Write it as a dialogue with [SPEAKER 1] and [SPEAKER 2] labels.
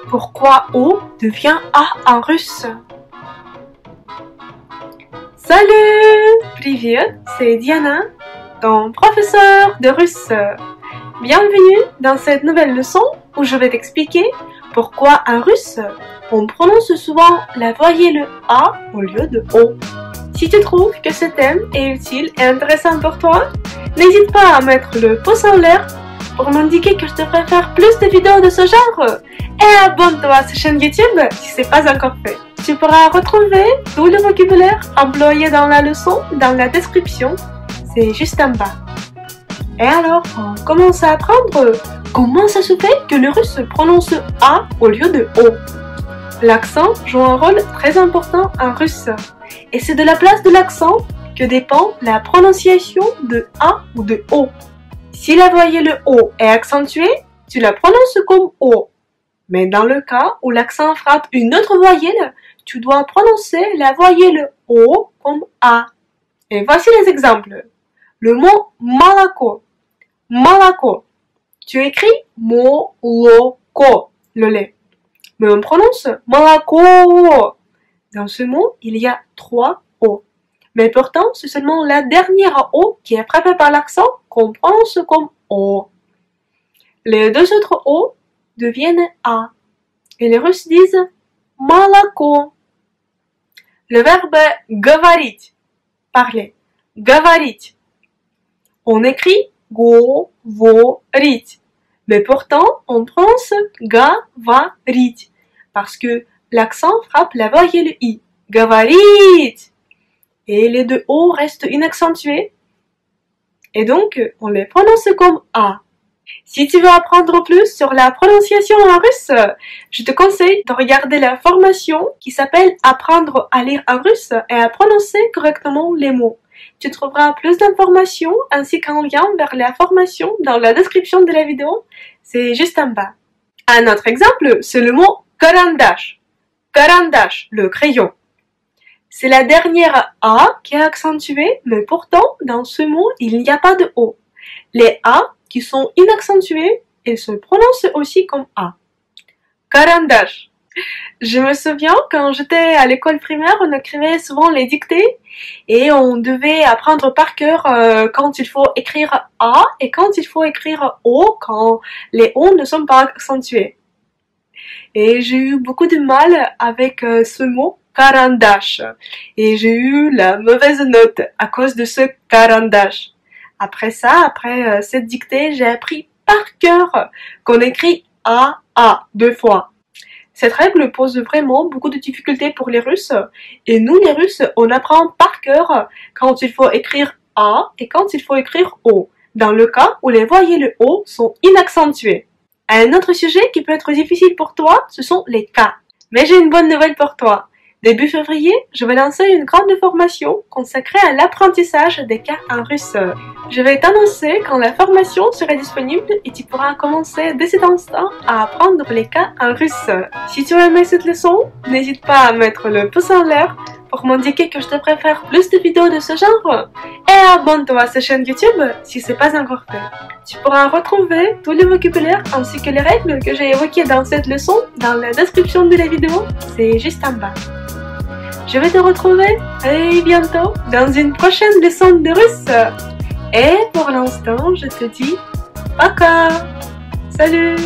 [SPEAKER 1] Pourquoi O devient A en russe? Salut! Привет, c'est Diana, ton professeur de russe. Bienvenue dans cette nouvelle leçon où je vais t'expliquer pourquoi en russe, on prononce souvent la voyelle A au lieu de O. Si tu trouves que ce thème est utile et intéressant pour toi, n'hésite pas à mettre le pouce en l'air pour m'indiquer que je devrais faire plus de vidéos de ce genre. Et abonne-toi à cette chaîne YouTube si ce n'est pas encore fait. Tu pourras retrouver tout le vocabulaire employé dans la leçon dans la description. C'est juste en bas. Et alors, on commence à apprendre comment ça se fait que le russe prononce A au lieu de O. L'accent joue un rôle très important en russe. Et c'est de la place de l'accent que dépend la prononciation de A ou de O. Si la voyelle O est accentuée, tu la prononces comme O. Mais dans le cas où l'accent frappe une autre voyelle, tu dois prononcer la voyelle O comme A. Et voici les exemples. Le mot malako. Malako. Tu écris moloko, le lait. Mais on prononce malako. Dans ce mot, il y a 3 O. Mais pourtant, c'est seulement la dernière O qui est frappée par l'accent qu'on prononce comme O. Les deux autres O deviennent A. Et les Russes disent malako. Le verbe говорить, parler. Говорить. On écrit говорить. Mais pourtant, on prononce говорить. Parce que l'accent frappe la voyelle I. Говорить. Et les deux O restent inaccentués. Et donc, on les prononce comme A. Si tu veux apprendre plus sur la prononciation en russe, je te conseille de regarder la formation qui s'appelle Apprendre à lire en russe et à prononcer correctement les mots. Tu trouveras plus d'informations ainsi qu'un lien vers la formation dans la description de la vidéo. C'est juste en bas. Un autre exemple, c'est le mot карандаш. Карандаш, le crayon. C'est la dernière A qui est accentuée, mais pourtant, dans ce mot, il n'y a pas de O. Les A qui sont inaccentués, ils se prononcent aussi comme A. Карандаш. Je me souviens, quand j'étais à l'école primaire, on écrivait souvent les dictées et on devait apprendre par cœur quand il faut écrire A et quand il faut écrire O, quand les O ne sont pas accentués. Et j'ai eu beaucoup de mal avec ce mot карандаш. Et j'ai eu la mauvaise note à cause de ce карандаш. Après ça, après cette dictée, j'ai appris par cœur qu'on écrit A 2 fois. Cette règle pose vraiment beaucoup de difficultés pour les Russes. Et nous, les Russes, on apprend par cœur quand il faut écrire A et quand il faut écrire O. Dans le cas où les voyelles O sont inaccentuées. Un autre sujet qui peut être difficile pour toi, ce sont les cas. Mais j'ai une bonne nouvelle pour toi. Début février, je vais lancer une grande formation consacrée à l'apprentissage des cas en russe. Je vais t'annoncer quand la formation sera disponible et tu pourras commencer dès cet instant à apprendre les cas en russe. Si tu as aimé cette leçon, n'hésite pas à mettre le pouce en l'air pour m'indiquer que je devrais faire plus de vidéos de ce genre. Et abonne-toi à cette chaîne YouTube si ce n'est pas encore fait. Tu pourras retrouver tout le vocabulaire ainsi que les règles que j'ai évoquées dans cette leçon dans la description de la vidéo. C'est juste en bas. Je vais te retrouver très bientôt dans une prochaine leçon de russe. Et pour l'instant, je te dis пока. Salut!